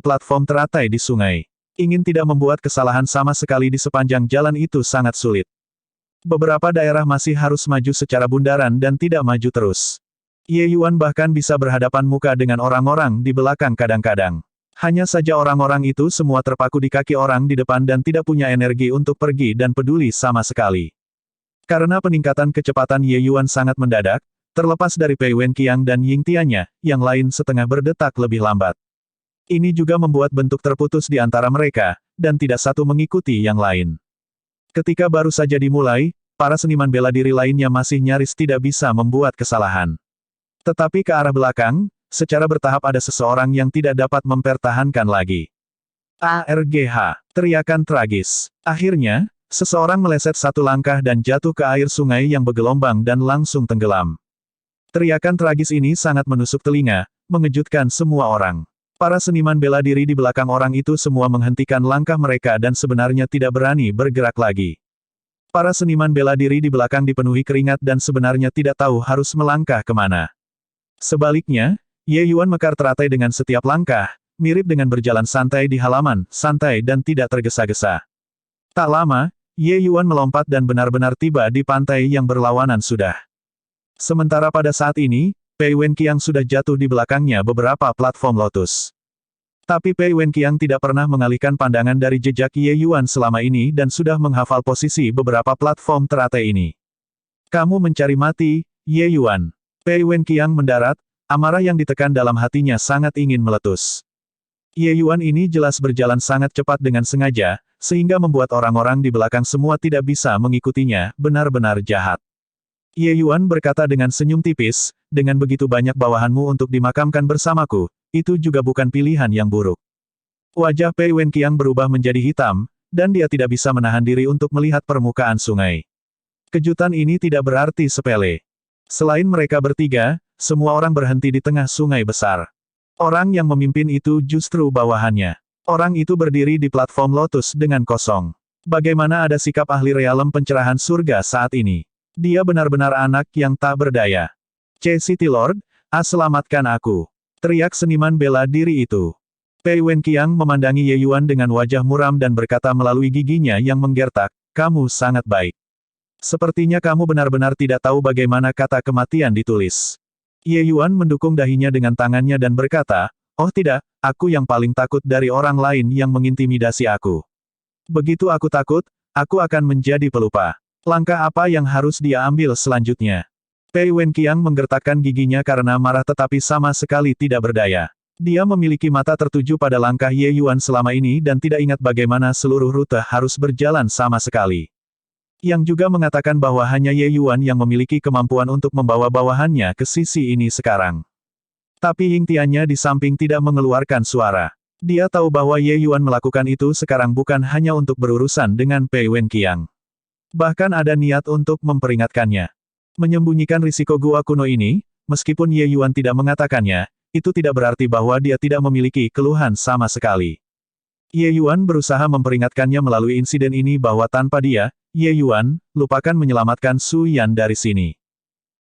platform teratai di sungai. Ingin tidak membuat kesalahan sama sekali di sepanjang jalan itu sangat sulit. Beberapa daerah masih harus maju secara bundaran dan tidak maju terus. Ye Yuan bahkan bisa berhadapan muka dengan orang-orang di belakang kadang-kadang. Hanya saja orang-orang itu semua terpaku di kaki orang di depan dan tidak punya energi untuk pergi dan peduli sama sekali. Karena peningkatan kecepatan Ye Yuan sangat mendadak, terlepas dari Pei Wenqiang dan Ying Tiannya, yang lain setengah berdetak lebih lambat. Ini juga membuat bentuk terputus di antara mereka, dan tidak satu mengikuti yang lain. Ketika baru saja dimulai, para seniman bela diri lainnya masih nyaris tidak bisa membuat kesalahan. Tetapi ke arah belakang, secara bertahap ada seseorang yang tidak dapat mempertahankan lagi. ARGH! Teriakan tragis. Akhirnya, seseorang meleset satu langkah dan jatuh ke air sungai yang bergelombang dan langsung tenggelam. Teriakan tragis ini sangat menusuk telinga, mengejutkan semua orang. Para seniman bela diri di belakang orang itu semua menghentikan langkah mereka dan sebenarnya tidak berani bergerak lagi. Para seniman bela diri di belakang dipenuhi keringat dan sebenarnya tidak tahu harus melangkah kemana. Sebaliknya, Ye Yuan mekar teratai dengan setiap langkah, mirip dengan berjalan santai di halaman, santai dan tidak tergesa-gesa. Tak lama, Ye Yuan melompat dan benar-benar tiba di pantai yang berlawanan sudah. Sementara pada saat ini, Pei Wenqiang sudah jatuh di belakangnya beberapa platform Lotus. Tapi Pei Wenqiang tidak pernah mengalihkan pandangan dari jejak Ye Yuan selama ini dan sudah menghafal posisi beberapa platform teratai ini. Kamu mencari mati, Ye Yuan. Pei Wenqiang mendarat, amarah yang ditekan dalam hatinya sangat ingin meletus. Ye Yuan ini jelas berjalan sangat cepat dengan sengaja, sehingga membuat orang-orang di belakang semua tidak bisa mengikutinya, benar-benar jahat. Ye Yuan berkata dengan senyum tipis, dengan begitu banyak bawahanmu untuk dimakamkan bersamaku, itu juga bukan pilihan yang buruk. Wajah Pei Wenqiang berubah menjadi hitam, dan dia tidak bisa menahan diri untuk melihat permukaan sungai. Kejutan ini tidak berarti sepele. Selain mereka bertiga, semua orang berhenti di tengah sungai besar. Orang yang memimpin itu justru bawahannya. Orang itu berdiri di platform lotus dengan kosong. Bagaimana ada sikap ahli realem pencerahan surga saat ini? Dia benar-benar anak yang tak berdaya. City Lord, selamatkan aku. Teriak seniman bela diri itu. Pei Wenqiang memandangi Ye Yuan dengan wajah muram dan berkata melalui giginya yang menggertak, kamu sangat baik. Sepertinya kamu benar-benar tidak tahu bagaimana kata kematian ditulis. Ye Yuan mendukung dahinya dengan tangannya dan berkata, oh tidak, aku yang paling takut dari orang lain yang mengintimidasi aku. Begitu aku takut, aku akan menjadi pelupa. Langkah apa yang harus dia ambil selanjutnya? Pei Wenqiang menggertakkan giginya karena marah tetapi sama sekali tidak berdaya. Dia memiliki mata tertuju pada langkah Ye Yuan selama ini dan tidak ingat bagaimana seluruh rute harus berjalan sama sekali. Yang juga mengatakan bahwa hanya Ye Yuan yang memiliki kemampuan untuk membawa bawahannya ke sisi ini sekarang. Tapi Ying Tiannya di samping tidak mengeluarkan suara. Dia tahu bahwa Ye Yuan melakukan itu sekarang bukan hanya untuk berurusan dengan Pei Wenqiang. Bahkan ada niat untuk memperingatkannya. Menyembunyikan risiko gua kuno ini, meskipun Ye Yuan tidak mengatakannya, itu tidak berarti bahwa dia tidak memiliki keluhan sama sekali. Ye Yuan berusaha memperingatkannya melalui insiden ini bahwa tanpa dia, Ye Yuan, lupakan menyelamatkan Su Yan dari sini.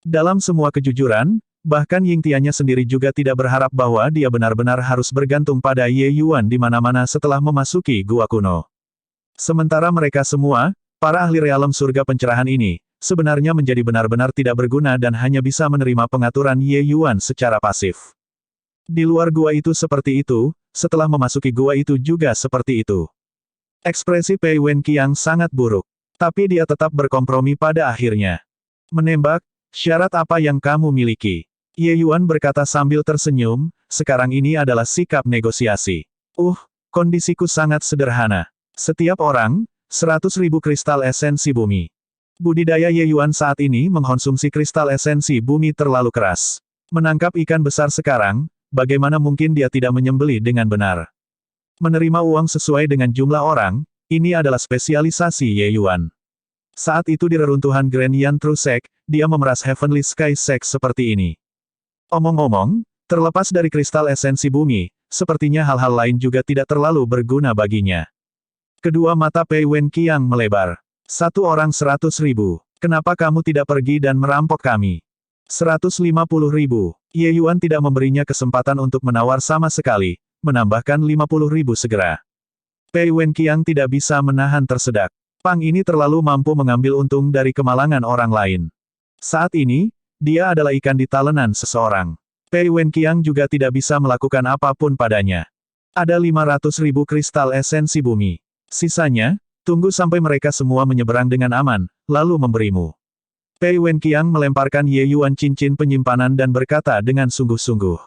Dalam semua kejujuran, bahkan Ying Tiannya sendiri juga tidak berharap bahwa dia benar-benar harus bergantung pada Ye Yuan di mana-mana setelah memasuki gua kuno. Sementara mereka semua, para ahli realem surga pencerahan ini, sebenarnya menjadi benar-benar tidak berguna dan hanya bisa menerima pengaturan Ye Yuan secara pasif. Di luar gua itu seperti itu, setelah memasuki gua itu juga seperti itu. Ekspresi Pei Wenqiang sangat buruk. Tapi dia tetap berkompromi pada akhirnya. Menembak, syarat apa yang kamu miliki? Ye Yuan berkata sambil tersenyum, sekarang ini adalah sikap negosiasi. Kondisiku sangat sederhana. Setiap orang, 100.000 kristal esensi bumi. Budidaya Ye Yuan saat ini mengkonsumsi kristal esensi bumi terlalu keras. Menangkap ikan besar sekarang, bagaimana mungkin dia tidak menyembelih dengan benar? Menerima uang sesuai dengan jumlah orang, ini adalah spesialisasi Ye Yuan. Saat itu di reruntuhan Grand Yan True Sect, dia memeras Heavenly Sky Sect seperti ini. Omong-omong, terlepas dari kristal esensi bumi, sepertinya hal-hal lain juga tidak terlalu berguna baginya. Kedua mata Pei Wenqiang melebar. Satu orang 100.000. Kenapa kamu tidak pergi dan merampok kami? 150.000. Ye Yuan tidak memberinya kesempatan untuk menawar sama sekali, menambahkan 50.000 segera. Pei Wenqiang tidak bisa menahan tersedak. Pang ini terlalu mampu mengambil untung dari kemalangan orang lain. Saat ini, dia adalah ikan di talenan seseorang. Pei Wenqiang juga tidak bisa melakukan apapun padanya. Ada 500.000 kristal esensi bumi. Sisanya, tunggu sampai mereka semua menyeberang dengan aman, lalu memberimu. Pei Wenqiang melemparkan Ye Yuan cincin penyimpanan dan berkata dengan sungguh-sungguh.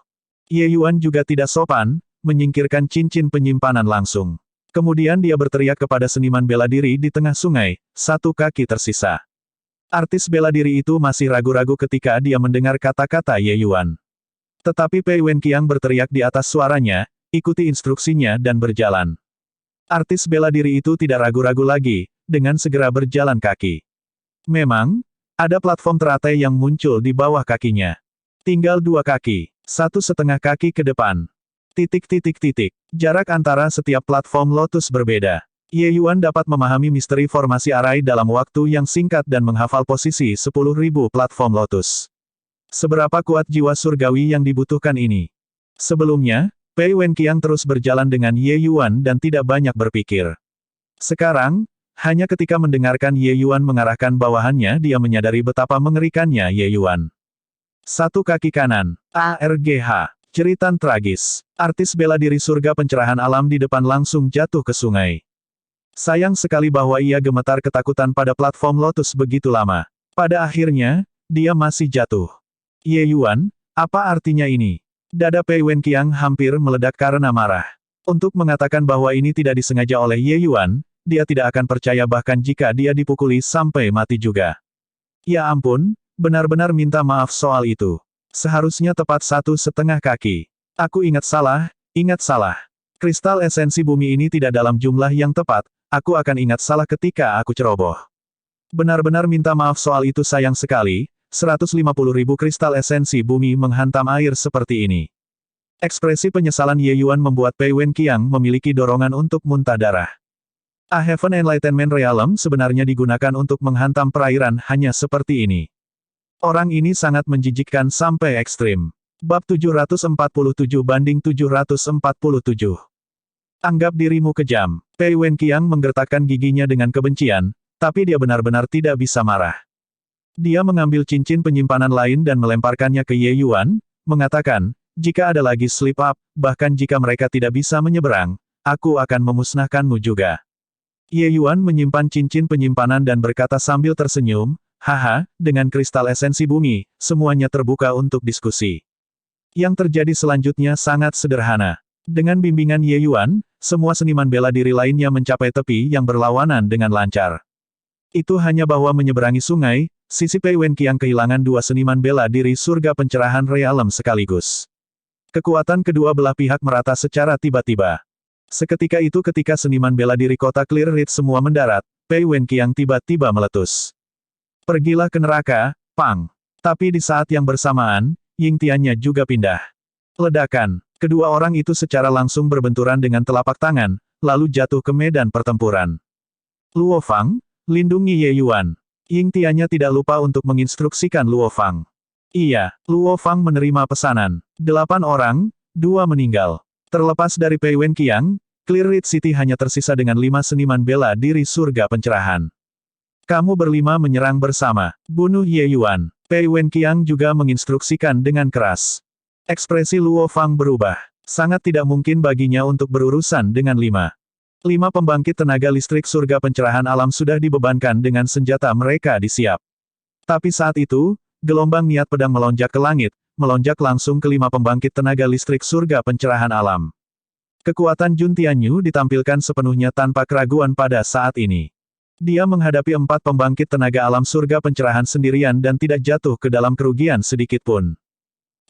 Ye Yuan juga tidak sopan, menyingkirkan cincin penyimpanan langsung. Kemudian dia berteriak kepada seniman bela diri di tengah sungai, satu kaki tersisa. Artis bela diri itu masih ragu-ragu ketika dia mendengar kata-kata Ye Yuan. Tetapi Pei Wenqiang berteriak di atas suaranya, ikuti instruksinya dan berjalan. Artis bela diri itu tidak ragu-ragu lagi, dengan segera berjalan kaki. Memang, ada platform teratai yang muncul di bawah kakinya. Tinggal 2 kaki, 1,5 kaki ke depan. Jarak antara setiap platform lotus berbeda. Ye Yuan dapat memahami misteri formasi arai dalam waktu yang singkat dan menghafal posisi 10.000 platform lotus. Seberapa kuat jiwa surgawi yang dibutuhkan ini? Sebelumnya, Pei Wenqiang terus berjalan dengan Ye Yuan dan tidak banyak berpikir. Sekarang, hanya ketika mendengarkan Ye Yuan mengarahkan bawahannya dia menyadari betapa mengerikannya Ye Yuan. Satu kaki kanan, ARGH. Jeritan tragis. Artis bela diri surga pencerahan alam di depan langsung jatuh ke sungai. Sayang sekali bahwa ia gemetar ketakutan pada platform lotus begitu lama. Pada akhirnya, dia masih jatuh. Ye Yuan, apa artinya ini? Dada Pei Wenqiang hampir meledak karena marah. Untuk mengatakan bahwa ini tidak disengaja oleh Ye Yuan, dia tidak akan percaya bahkan jika dia dipukuli sampai mati juga. Ya ampun, benar-benar minta maaf soal itu. Seharusnya tepat 1,5 kaki. Aku ingat salah, ingat salah. Kristal esensi bumi ini tidak dalam jumlah yang tepat, aku akan ingat salah ketika aku ceroboh. Benar-benar minta maaf soal itu sayang sekali, 150.000 kristal esensi bumi menghantam air seperti ini. Ekspresi penyesalan Ye Yuan membuat Pei Wenqiang memiliki dorongan untuk muntah darah. A Heaven Enlightenment Realm sebenarnya digunakan untuk menghantam perairan hanya seperti ini. Orang ini sangat menjijikkan sampai ekstrim. Bab 747/747. Anggap dirimu kejam. Pei Wenqiang menggertakkan giginya dengan kebencian, tapi dia benar-benar tidak bisa marah. Dia mengambil cincin penyimpanan lain dan melemparkannya ke Ye Yuan, mengatakan, jika ada lagi slip up, bahkan jika mereka tidak bisa menyeberang, aku akan memusnahkanmu juga. Ye Yuan menyimpan cincin penyimpanan dan berkata sambil tersenyum, haha, dengan kristal esensi bumi, semuanya terbuka untuk diskusi. Yang terjadi selanjutnya sangat sederhana. Dengan bimbingan Ye Yuan, semua seniman bela diri lainnya mencapai tepi yang berlawanan dengan lancar. Itu hanya bahwa menyeberangi sungai, sisi Pei Wenqiang kehilangan 2 seniman bela diri surga pencerahan realem sekaligus. Kekuatan kedua belah pihak merata secara tiba-tiba. Seketika itu ketika seniman bela diri kota Clear Ridge semua mendarat, Pei Wenqiang tiba-tiba meletus. Pergilah ke neraka, Pang. Tapi di saat yang bersamaan, Ying Tiannya juga pindah. Ledakan. Kedua orang itu secara langsung berbenturan dengan telapak tangan, lalu jatuh ke medan pertempuran. Luo Fang, lindungi Ye Yuan. Ying Tiannya tidak lupa untuk menginstruksikan Luo Fang. Iya, Luo Fang menerima pesanan. 8 orang, 2 meninggal. Terlepas dari Pei Wenqiang, Clear Ridge City hanya tersisa dengan 5 seniman bela diri surga pencerahan. Kamu berlima menyerang bersama. Bunuh Ye Yuan. Pei Wenqiang juga menginstruksikan dengan keras. Ekspresi Luo Fang berubah. Sangat tidak mungkin baginya untuk berurusan dengan 5 pembangkit tenaga listrik surga pencerahan alam sudah dibebankan dengan senjata mereka disiap. Tapi saat itu, gelombang niat pedang melonjak ke langit, melonjak langsung ke 5 pembangkit tenaga listrik surga pencerahan alam. Kekuatan Jun Tianyu ditampilkan sepenuhnya tanpa keraguan pada saat ini. Dia menghadapi 4 pembangkit tenaga alam surga pencerahan sendirian dan tidak jatuh ke dalam kerugian sedikitpun.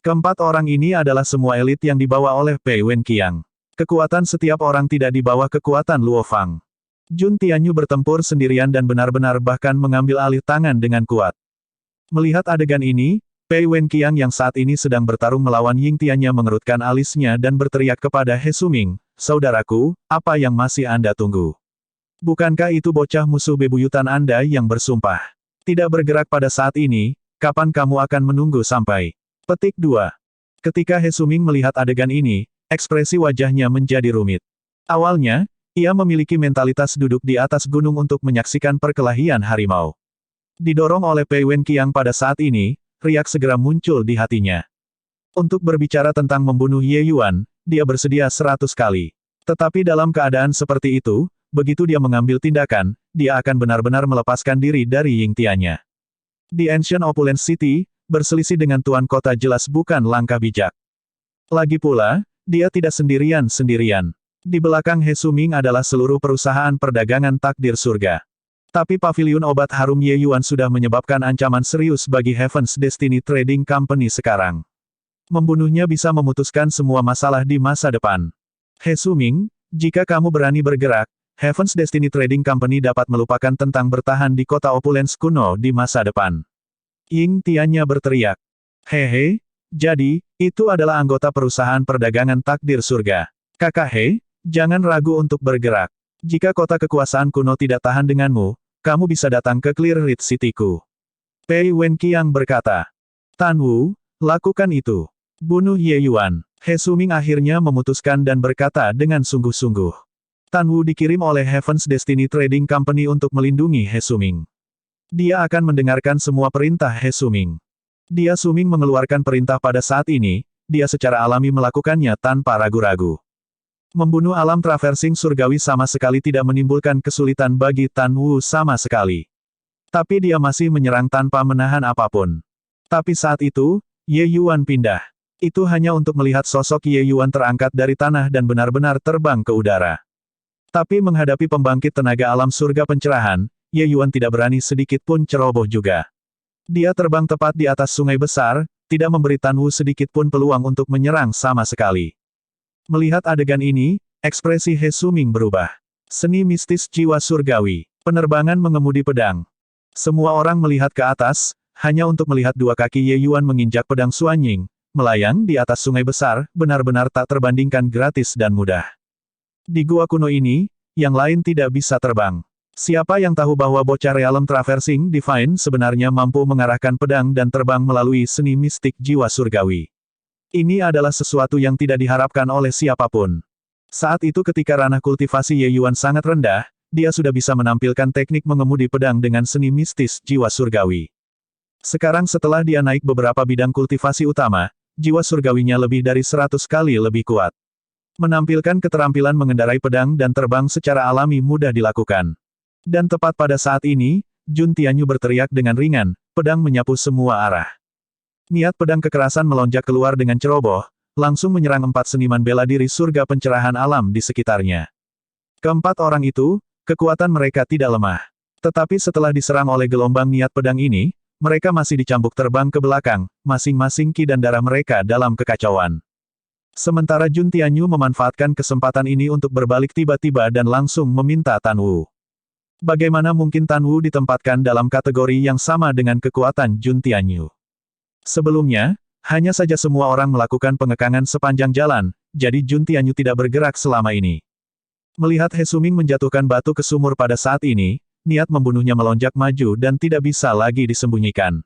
Keempat orang ini adalah semua elit yang dibawa oleh Pei Wenqiang. Kekuatan setiap orang tidak di bawah kekuatan Luo Fang. Jun Tianyu bertempur sendirian dan benar-benar bahkan mengambil alih tangan dengan kuat. Melihat adegan ini, Pei Wenqiang yang saat ini sedang bertarung melawan Ying Tiannya mengerutkan alisnya dan berteriak kepada He Suming, saudaraku, apa yang masih Anda tunggu? Bukankah itu bocah musuh bebuyutan Anda yang bersumpah tidak bergerak pada saat ini, kapan kamu akan menunggu sampai? Petik 2. Ketika He Suming melihat adegan ini, ekspresi wajahnya menjadi rumit. Awalnya, ia memiliki mentalitas duduk di atas gunung untuk menyaksikan perkelahian harimau. Didorong oleh Pei Wenqiang pada saat ini, riak segera muncul di hatinya. Untuk berbicara tentang membunuh Ye Yuan, dia bersedia 100 kali. Tetapi dalam keadaan seperti itu, begitu dia mengambil tindakan, dia akan benar-benar melepaskan diri dari Ying Tiannya. Di Ancient Opulence City, berselisih dengan tuan kota jelas bukan langkah bijak. Lagi pula, dia tidak sendirian-sendirian. Di belakang He Suming adalah seluruh perusahaan perdagangan takdir surga. Tapi paviliun obat harum Ye Yuan sudah menyebabkan ancaman serius bagi Heaven's Destiny Trading Company sekarang. Membunuhnya bisa memutuskan semua masalah di masa depan. He Suming, jika kamu berani bergerak, Heaven's Destiny Trading Company dapat melupakan tentang bertahan di kota opulence kuno di masa depan. Ying Tiannya berteriak. Hehe, jadi, itu adalah anggota perusahaan perdagangan takdir surga. Kakak He, jangan ragu untuk bergerak. Jika kota kekuasaan kuno tidak tahan denganmu, kamu bisa datang ke Clear Ridge City-ku. Pei Wenqiang berkata. Tan Wu, lakukan itu. Bunuh Ye Yuan. He Suming akhirnya memutuskan dan berkata dengan sungguh-sungguh. Tan Wu dikirim oleh Heaven's Destiny Trading Company untuk melindungi He Suming. Dia akan mendengarkan semua perintah He Suming. Dia Suming mengeluarkan perintah pada saat ini, dia secara alami melakukannya tanpa ragu-ragu. Membunuh alam traversing surgawi sama sekali tidak menimbulkan kesulitan bagi Tan Wu sama sekali. Tapi dia masih menyerang tanpa menahan apapun. Tapi saat itu, Ye Yuan pindah. Itu hanya untuk melihat sosok Ye Yuan terangkat dari tanah dan benar-benar terbang ke udara. Tapi menghadapi pembangkit tenaga alam surga pencerahan, Ye Yuan tidak berani sedikit pun ceroboh juga. Dia terbang tepat di atas sungai besar, tidak memberi Tan Wu sedikit pun peluang untuk menyerang sama sekali. Melihat adegan ini, ekspresi He Suming berubah. Seni mistis jiwa surgawi. Penerbangan mengemudi pedang. Semua orang melihat ke atas, hanya untuk melihat dua kaki Ye Yuan menginjak pedang Suanying, melayang di atas sungai besar, benar-benar tak terbandingkan gratis dan mudah. Di gua kuno ini, yang lain tidak bisa terbang. Siapa yang tahu bahwa bocah Realm Traversing Divine sebenarnya mampu mengarahkan pedang dan terbang melalui seni mistik jiwa surgawi. Ini adalah sesuatu yang tidak diharapkan oleh siapapun. Saat itu ketika ranah kultivasi Ye Yuan sangat rendah, dia sudah bisa menampilkan teknik mengemudi pedang dengan seni mistis jiwa surgawi. Sekarang setelah dia naik beberapa bidang kultivasi utama, jiwa surgawinya lebih dari 100 kali lebih kuat. Menampilkan keterampilan mengendarai pedang dan terbang secara alami mudah dilakukan. Dan tepat pada saat ini, Jun Tianyu berteriak dengan ringan, pedang menyapu semua arah. Niat pedang kekerasan melonjak keluar dengan ceroboh, langsung menyerang 4 seniman bela diri surga pencerahan alam di sekitarnya. Keempat orang itu, kekuatan mereka tidak lemah. Tetapi setelah diserang oleh gelombang niat pedang ini, mereka masih dicambuk terbang ke belakang, masing-masing ki dan darah mereka dalam kekacauan. Sementara Jun Tianyu memanfaatkan kesempatan ini untuk berbalik tiba-tiba dan langsung meminta Tan Wu. Bagaimana mungkin Tan Wu ditempatkan dalam kategori yang sama dengan kekuatan Jun Tianyu? Sebelumnya, hanya saja semua orang melakukan pengekangan sepanjang jalan, jadi Jun Tianyu tidak bergerak selama ini. Melihat He Suming menjatuhkan batu ke sumur pada saat ini, niat membunuhnya melonjak maju dan tidak bisa lagi disembunyikan.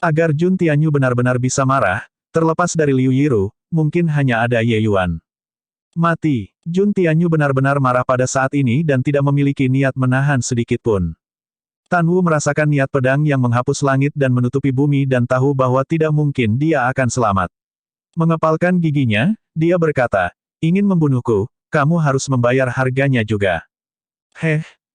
Agar Jun Tianyu benar-benar bisa marah, terlepas dari Liu Yiru, mungkin hanya ada Ye Yuan. Mati. Jun Tianyu benar-benar marah pada saat ini dan tidak memiliki niat menahan sedikit pun. Tan Wu merasakan niat pedang yang menghapus langit dan menutupi bumi dan tahu bahwa tidak mungkin dia akan selamat. Mengepalkan giginya, dia berkata, ingin membunuhku, kamu harus membayar harganya juga.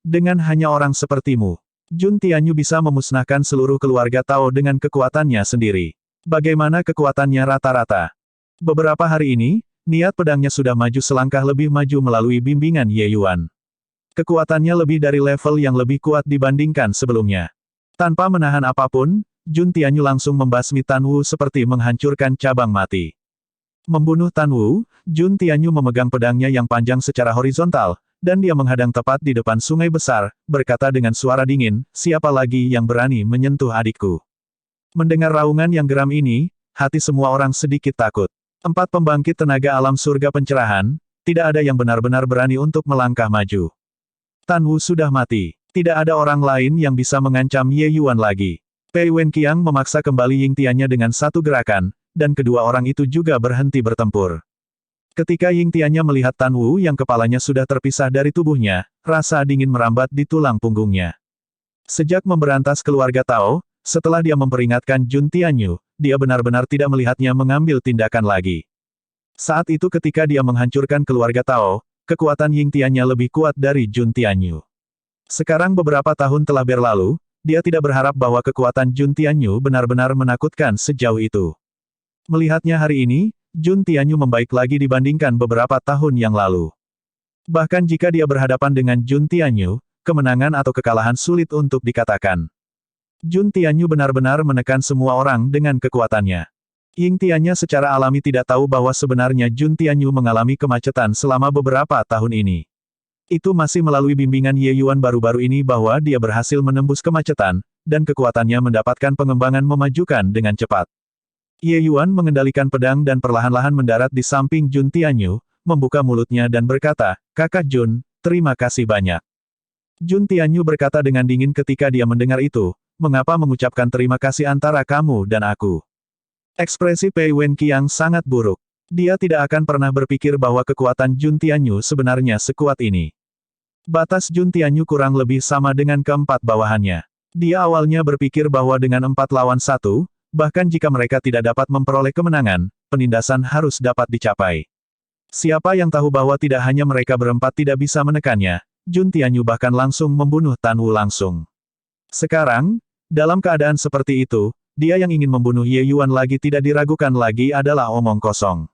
Dengan hanya orang sepertimu, Jun Tianyu bisa memusnahkan seluruh keluarga Tao dengan kekuatannya sendiri. Bagaimana kekuatannya rata-rata? Beberapa hari ini, niat pedangnya sudah maju selangkah lebih maju melalui bimbingan Ye Yuan. Kekuatannya lebih dari level yang lebih kuat dibandingkan sebelumnya. Tanpa menahan apapun, Jun Tianyu langsung membasmi Tan Wu seperti menghancurkan cabang mati. Membunuh Tan Wu, Jun Tianyu memegang pedangnya yang panjang secara horizontal, dan dia menghadang tepat di depan sungai besar, berkata dengan suara dingin, siapa lagi yang berani menyentuh adikku? Mendengar raungan yang geram ini, hati semua orang sedikit takut. 4 pembangkit tenaga alam surga pencerahan, tidak ada yang benar-benar berani untuk melangkah maju. Tan Wu sudah mati. Tidak ada orang lain yang bisa mengancam Ye Yuan lagi. Pei Wenqiang memaksa kembali Ying Tiannya dengan satu gerakan, dan kedua orang itu juga berhenti bertempur. Ketika Ying Tiannya melihat Tan Wu yang kepalanya sudah terpisah dari tubuhnya, rasa dingin merambat di tulang punggungnya. Sejak memberantas keluarga Tao, setelah dia memperingatkan Jun Tianyu, dia benar-benar tidak melihatnya mengambil tindakan lagi. Saat itu ketika dia menghancurkan keluarga Tao, kekuatan Ying Tiannya lebih kuat dari Jun Tianyu. Sekarang beberapa tahun telah berlalu, dia tidak berharap bahwa kekuatan Jun Tianyu benar-benar menakutkan sejauh itu. Melihatnya hari ini, Jun Tianyu membaik lagi dibandingkan beberapa tahun yang lalu. Bahkan jika dia berhadapan dengan Jun Tianyu, kemenangan atau kekalahan sulit untuk dikatakan. Jun Tianyu benar-benar menekan semua orang dengan kekuatannya. Ying Tiannya secara alami tidak tahu bahwa sebenarnya Jun Tianyu mengalami kemacetan selama beberapa tahun ini. Itu masih melalui bimbingan Ye Yuan baru-baru ini bahwa dia berhasil menembus kemacetan, dan kekuatannya mendapatkan pengembangan memajukan dengan cepat. Ye Yuan mengendalikan pedang dan perlahan-lahan mendarat di samping Jun Tianyu, membuka mulutnya dan berkata, Kakak Jun, terima kasih banyak. Jun Tianyu berkata dengan dingin ketika dia mendengar itu, mengapa mengucapkan terima kasih antara kamu dan aku? Ekspresi Pei Wenqiang sangat buruk. Dia tidak akan pernah berpikir bahwa kekuatan Jun Tianyu sebenarnya sekuat ini. Batas Jun Tianyu kurang lebih sama dengan keempat bawahannya. Dia awalnya berpikir bahwa dengan 4 lawan 1, bahkan jika mereka tidak dapat memperoleh kemenangan, penindasan harus dapat dicapai. Siapa yang tahu bahwa tidak hanya mereka berempat tidak bisa menekannya, Jun Tianyu bahkan langsung membunuh Tan Wu langsung. Sekarang, dalam keadaan seperti itu, Dia yang ingin membunuh Ye Yuan lagi tidak diragukan lagi adalah omong kosong.